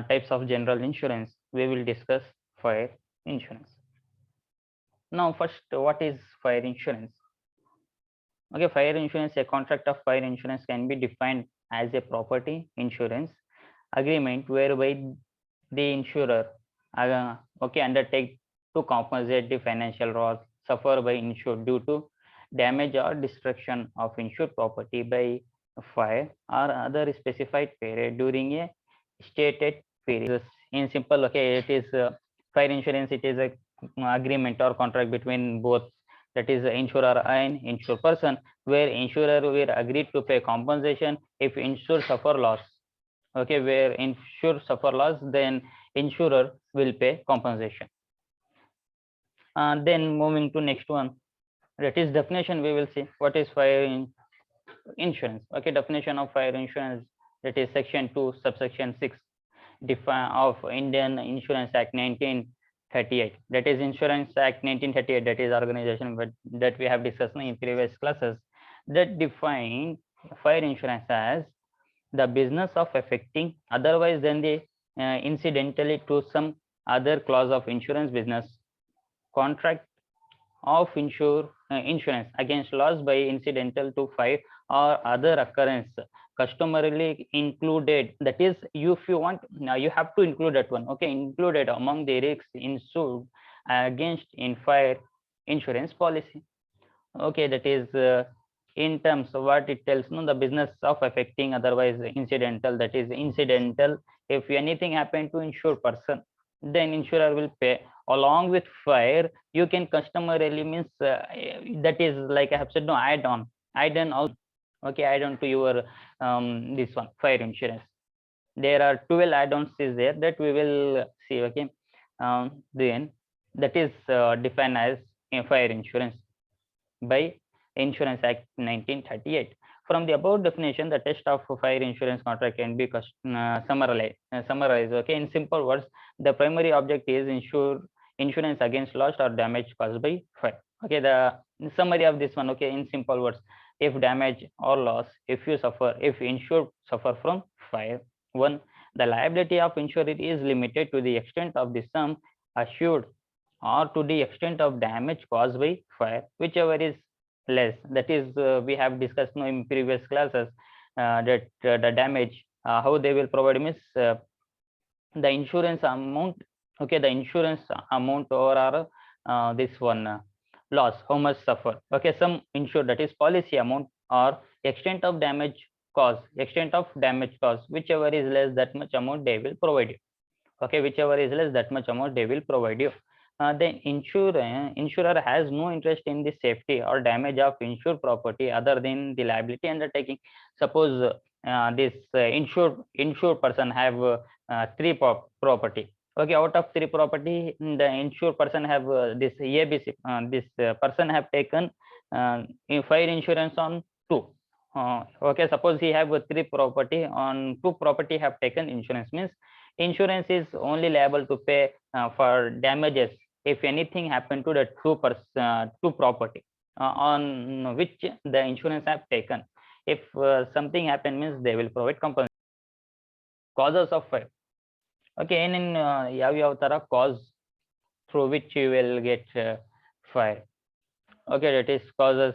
types of general insurance, we will discuss fire insurance. Now, first, what is fire insurance? Okay, fire insurance, a contract of fire insurance can be defined as a property insurance agreement whereby the insurer undertake to compensate the financial loss suffered by insured due to damage or destruction of insured property by fire or other specified period during a stated period. In simple, okay, it is fire insurance. It is a agreement or contract between both, that is the insurer and insured person, where insurer will agree to pay compensation if insured suffer loss. Okay, where insured suffer loss, then insurer will pay compensation. Then moving to next one, that is definition. We will see what is fire insurance. Okay, definition of fire insurance, that is section 2 subsection 6 define of Indian Insurance Act 1938. That is Insurance Act 1938, that is organization that we have discussed in previous classes, that define fire insurance as the business of affecting otherwise than the incidentally to some other clause of insurance business contract of insurance against loss by incidental to fire or other occurrence customarily included. That is, if you want, now you have to include that one. Okay, included among the risks insured against in fire insurance policy. Okay, that is in terms of what it tells, no, the business of affecting otherwise incidental, that is incidental. If anything happened to insured person, then insurer will pay along with fire. You can customarily means that is like I have said, no, add on also. Okay, add on to your this one fire insurance. There are 12 add-ons is there that we will see. Okay, then that is defined as fire insurance by Insurance Act 1938. From the above definition, the test of fire insurance contract can be summarized. Okay, in simple words, the primary object is insurance against loss or damage caused by fire. Okay, the summary of this one. Okay, in simple words, if damage or loss, if insured suffer from fire, one, the liability of insurer is limited to the extent of the sum assured or to the extent of damage caused by fire, whichever is less. That is, we have discussed in previous classes that the damage, how they will provide means the insurance amount. Okay, the insurance amount or this one loss, how much suffer. Okay, some insured, that is policy amount, or extent of damage cause, whichever is less, that much amount they will provide you. Okay, whichever is less, that much amount they will provide you. The insurer has no interest in the safety or damage of insured property other than the liability undertaking. Suppose this insured person have three property. Okay, out of three property, the insured person have this ABC. This person have taken fire insurance on two. Okay, suppose he have three property, on two property have taken insurance, means insurance is only liable to pay for damages if anything happened to the two property on which the insurance have taken. If something happen, means they will provide compensation. Causes of fire. Okay, in ಯಾವ ತರ cause through which you will get fire. Okay, that is causes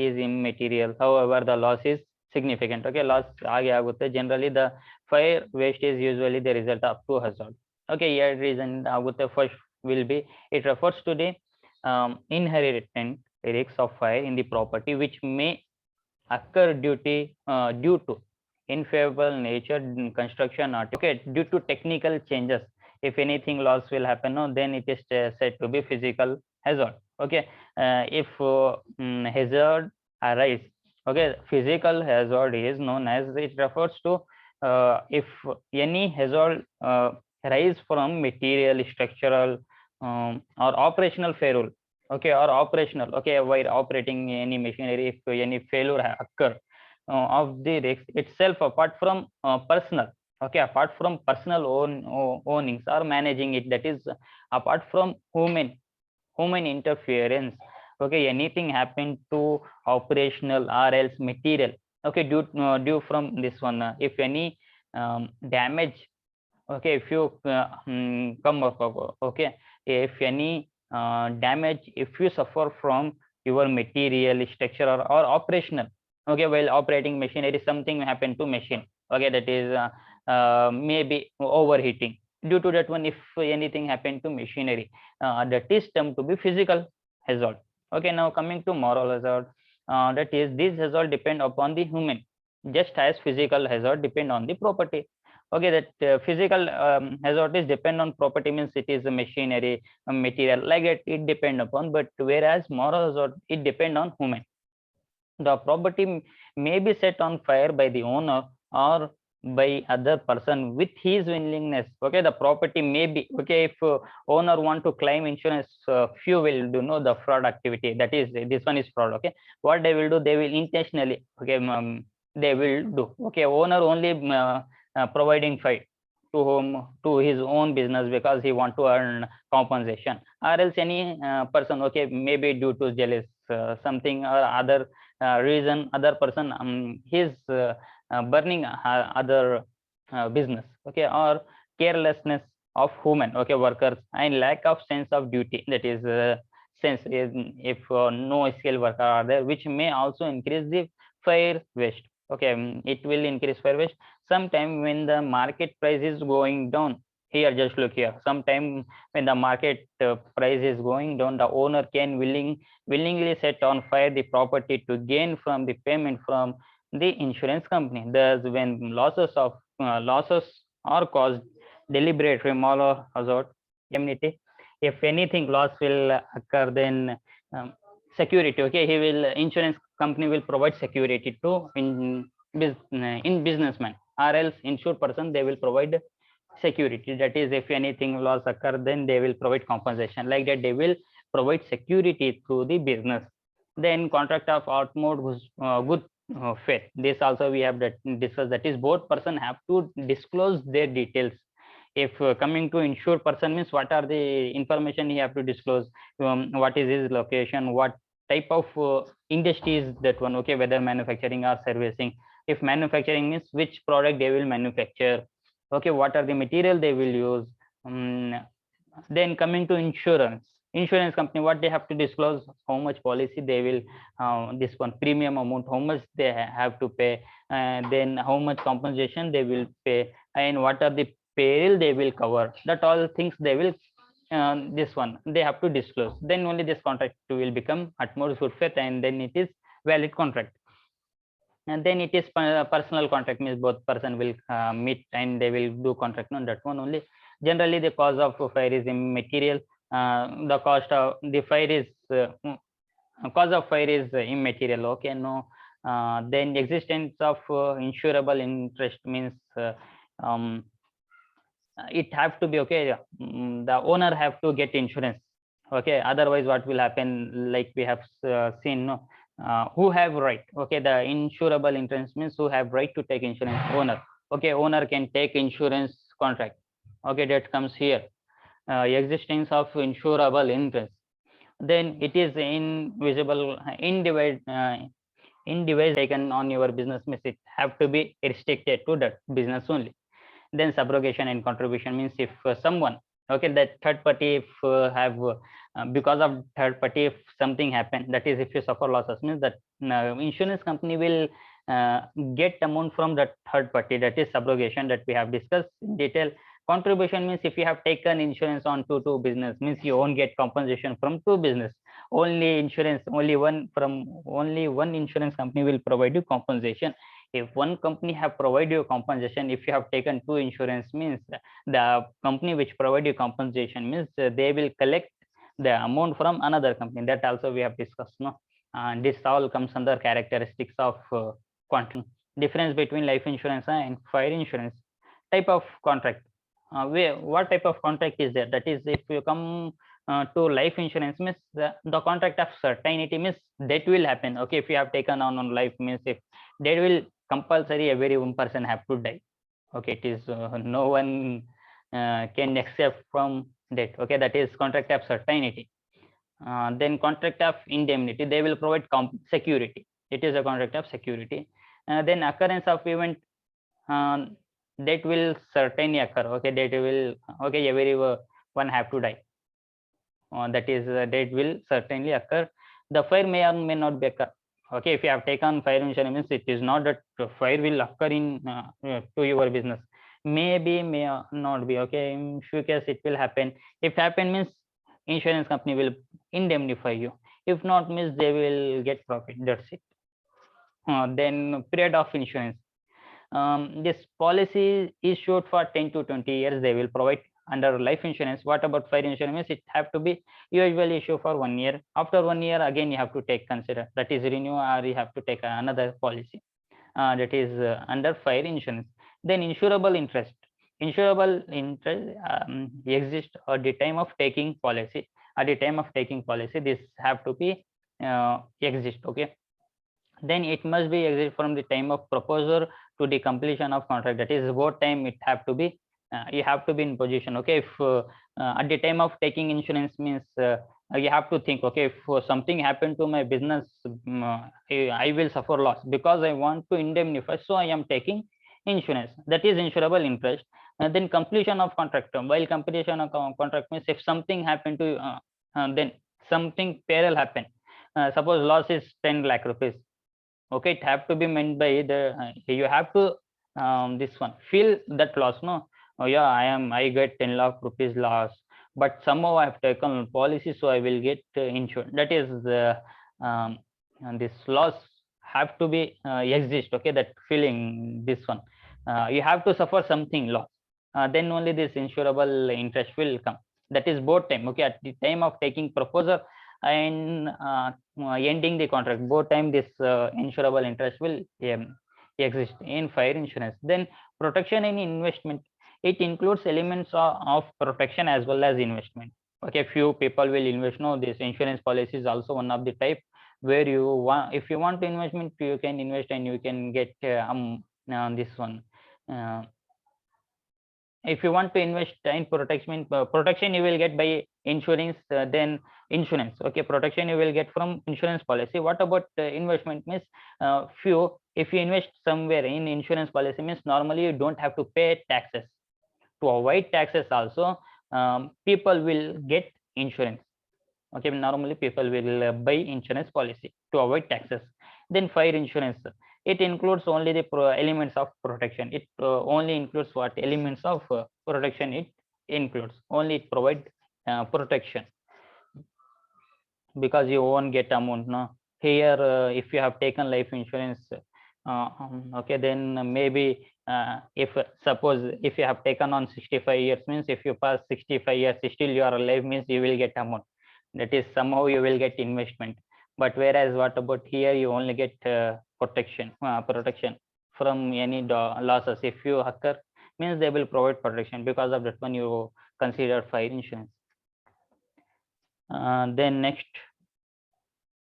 is immaterial, however the loss is significant. Okay, loss ಆಗೆ ಆಗುತ್ತೆ. Generally the fire waste is usually the result of two hazard. Okay, here reason ಆಗುತ್ತೆ. First will be, it refers to the inherent risks of fire in the property which may occur due to unfavorable nature construction or okay, due to technical changes. If anything loss will happen, no, then it is said to be physical hazard. Okay, if hazard arise, okay, physical hazard is known as, it refers to if any hazard rise from material, structural or operational failure. Okay, or operational, okay, while operating any machinery, if any failure occur of the risk itself apart from personal, okay, apart from personal ownings or managing it, that is apart from human interference. Okay, anything happened to operational or else material. Okay, due from this one, if any damage, okay, if you come up, okay, if any damage, if you suffer from your material structure or operational, okay, while operating machinery, something happened to machine, okay, that is maybe overheating. Due to that one, if anything happened to machinery, that is termed to be physical hazard. Okay, now coming to moral hazard, that is, this hazard depend upon the human, just as physical hazard depend on the property. Okay, that physical hazard is depend on property, means it is a machinery, a material, like it depend upon, but whereas moral hazard, it depend on human. The property may be set on fire by the owner or by other person with his willingness. Okay, the property may be, okay, if owner want to claim insurance, few will do know the fraud activity, that is, this one is fraud. Okay, what they will do, they will intentionally, okay, they will do, okay, owner only providing fire to whom, to his own business, because he want to earn compensation, or else any person, okay, maybe due to jealous something or other reason, other person his burning other business, okay, or carelessness of human, okay, workers, and lack of sense of duty, that is sense if no skilled worker are there, which may also increase the fire waste. Okay, it will increase fire waste. Sometime when the market price is going down, here, just look here, sometime when the market price is going down, the owner can willingly set on fire the property to gain from the payment from the insurance company. Thus, when losses are caused deliberately, moral hazard, indemnity, if anything loss will occur, then security, okay, he will, insurance company will provide security to in businessman, or else insured person, they will provide security, that is, if anything loss occur, then they will provide compensation, like that they will provide security through the business. Then contract of utmost good faith, this also we have that discussed, that is, both person have to disclose their details. If coming to insured person, means what are the information he have to disclose, what is his location, what type of industry is that one, okay, whether manufacturing or servicing. If manufacturing means which product they will manufacture, okay, what are the material they will use. Then coming to insurance company, what they have to disclose, how much policy they will, this one premium amount, how much they have to pay, then how much compensation they will pay, and what are the peril they will cover, that all things they will, this one they have to disclose, then only this contract will become utmost good faith, and then it is valid contract. And then it is personal contract, means both person will meet and they will do contract on that one only. Generally, the cause of fire is immaterial. The cost of the fire is cause of fire is immaterial. Okay, no. Then existence of insurable interest, means it have to be, okay, the owner have to get insurance. Okay, otherwise what will happen, like we have seen, no, who have right, okay, the insurable interest means who have right to take insurance, owner. Okay, owner can take insurance contract, okay, that comes here. Existence of insurable interest, then it is invisible, indivisible taken on your business, means it have to be restricted to that business only. Then subrogation and contribution, means if someone, okay, that third party, if have because of third party, if something happen, that is, if you suffer losses, means that insurance company will get amount from that third party, that is subrogation, that we have discussed in detail. Contribution means if you have taken insurance on two business, means you won't get compensation from two business, only insurance, only one insurance company will provide you compensation. If one company have provided you compensation, if you have taken two insurance, means the company which provide you compensation, means they will collect the amount from another company, that also we have discussed, no. And this all comes under characteristics of contract. Difference between life insurance and fire insurance. Type of contract, what type of contract is there, that is, if you come to life insurance, means the contract of certainty, means that will happen. Okay, if you have taken on life, means if that will compulsory, every one person have to die. Okay, it is no one can accept from that. Okay, that is contract of certainty. Then contract of indemnity, they will provide security, it is a contract of security. Then occurrence of event, that will certainly occur. Okay, that will, okay, everyone have to die. That is, that will certainly occur. The fire may or may not be occur. Okay, if you have taken fire insurance, means it is not that fire will occur in to your business. Maybe, may not be. Okay, in few cases it will happen. If happen means insurance company will indemnify you. If not means they will get profit. That's it. Then period of insurance. This policy is issued for 10 to 20 years. They will provide under life insurance. What about fire insurance? Means it have to be usually issue for 1 year. After 1 year, again you have to take consider, that is renew, or you have to take another policy. That is under fire insurance. Then insurable interest. Insurable interest exists at the time of taking policy. At the time of taking policy, this have to be exist. Okay, then it must be exist from the time of proposal to the completion of contract. That is what time it have to be, you have to be in position. Okay, if at the time of taking insurance means you have to think, okay, if something happened to my business, I will suffer loss, because I want to indemnify, so I am taking insurance. That is insurable interest. And then completion of contract. While completion of contract means if something happened to then something peril happen, suppose loss is 10 lakh rupees. Okay, it have to be meant by the you have to this one feel that loss, no. Oh yeah, I get 10 lakh rupees loss, but somehow I have taken policy, so I will get insured. That is the and this loss have to be exist. Okay, that feeling, this one you have to suffer something loss, then only this insurable interest will come. That is both time. Okay, at the time of taking proposal and ending the contract, both time this insurable interest will exist in fire insurance. Then protection in investment. It includes elements of protection as well as investment. Okay, few people will invest. No, this insurance policy is also one of the type where you want, if you want to investment, you can invest and you can get this one. If you want to invest in protection you will get by insurance. Then insurance, okay, protection you will get from insurance policy. What about investment means few, if you invest somewhere in insurance policy means normally you don't have to pay taxes. To avoid taxes also, people will get insurance. Okay, normally people will buy insurance policy to avoid taxes. Then fire insurance, it includes only the elements of protection. It only includes what elements of protection it includes. Only it provide protection, because you won't get amount, no. Here if you have taken life insurance, okay, then maybe if suppose if you have taken on 65 years means if you pass 65 years still you are alive means you will get amount. That is somehow you will get investment. But whereas what about here, you only get protection from any losses. If you occur means they will provide protection. Because of that one you consider fire insurance. Then next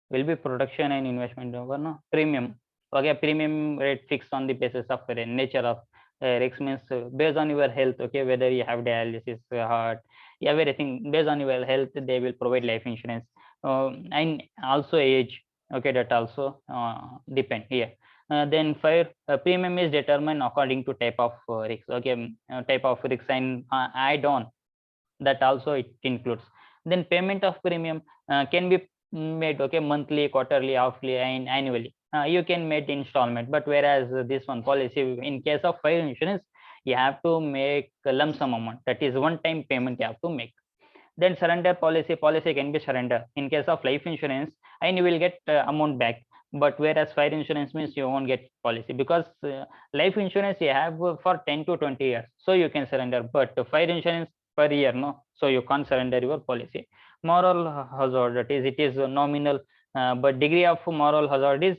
will be protection and investment. No, premium. Okay, premium rate fixed on the basis of the nature of risk means based on your health. Okay, whether you have dialysis, heart, everything based on your health, they will provide life insurance. And also age. Okay, that also depend here. Then fire premium is determined according to type of risk. Okay, type of risk and add-on, that also it includes. Then payment of premium can be made, okay, monthly, quarterly, halfly, and annually. You can make installment. But whereas this one policy, in case of fire insurance, you have to make a lump sum amount. That is one time payment you have to make. Then surrender policy can be surrender in case of life insurance, and you will get amount back. But whereas fire insurance means you won't get policy, because life insurance you have for 10 to 20 years, so you can surrender. But fire insurance per year, no, so you can't surrender your policy. Moral hazard, that is it is nominal, but degree of moral hazard is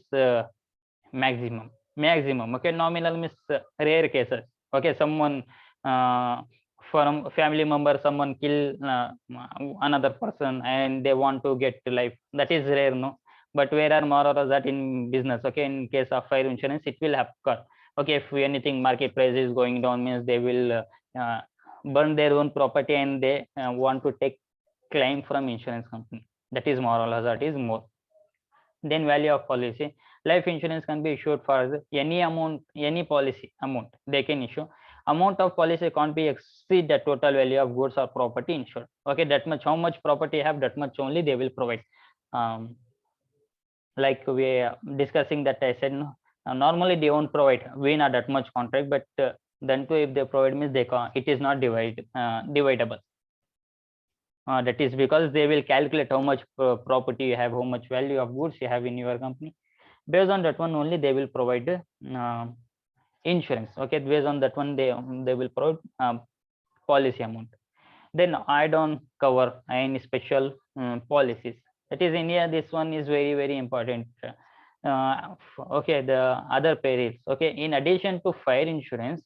maximum. Okay, nominal means rare cases. Okay, someone from family member, someone kill another person and they want to get life, that is rare, no. But where are moral that in business? Okay, in case of fire insurance it will occur. Okay, if anything market price is going down means they will burn their own property and they want to take claim from insurance company. That is moral hazard is more. Then value of policy. Life insurance can be issued for any amount, any policy amount they can issue. amount of policy can't be exceed the total value of goods or property insured. Okay, that much, how much property you have, that much only they will provide. Like we discussing that I said, no, normally they won't provide we not that much contract, but then too if they provide means they can, it is not dividable. That is because they will calculate how much property you have, how much value of goods you have in your company. Based on that one only they will provide insurance. Okay, based on that one they will provide policy amount. Then add-on cover and special policies. That is India. This one is very important. Okay, the other perils. Okay, in addition to fire insurance,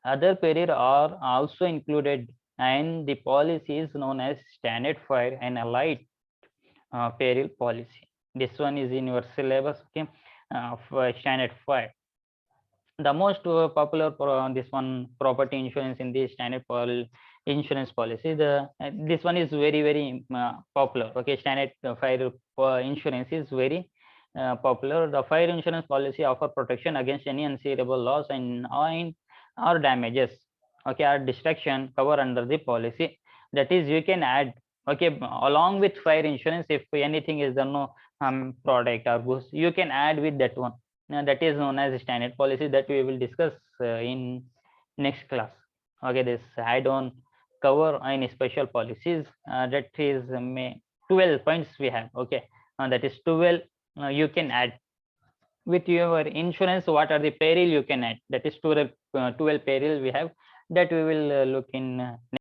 other perils are also included, and the policy is known as standard fire and allied peril policy. This one is in your syllabus. Okay, for standard fire. The most popular this one property insurance in the standard insurance policy. The this one is very popular. Okay, standard fire insurance is very popular. The fire insurance policy offer protection against any unsayable loss and or damages, okay, or destruction cover under the policy. That is, you can add, okay, along with fire insurance, if anything is the no product or goods, you can add with that one. Now that is known as standard policy, that we will discuss in next class. Okay, this add-on cover and special policies, that is 12 points we have. Okay, that is 12 you can add with your insurance. What are the peril you can add? That is 12 peril we have, that we will look in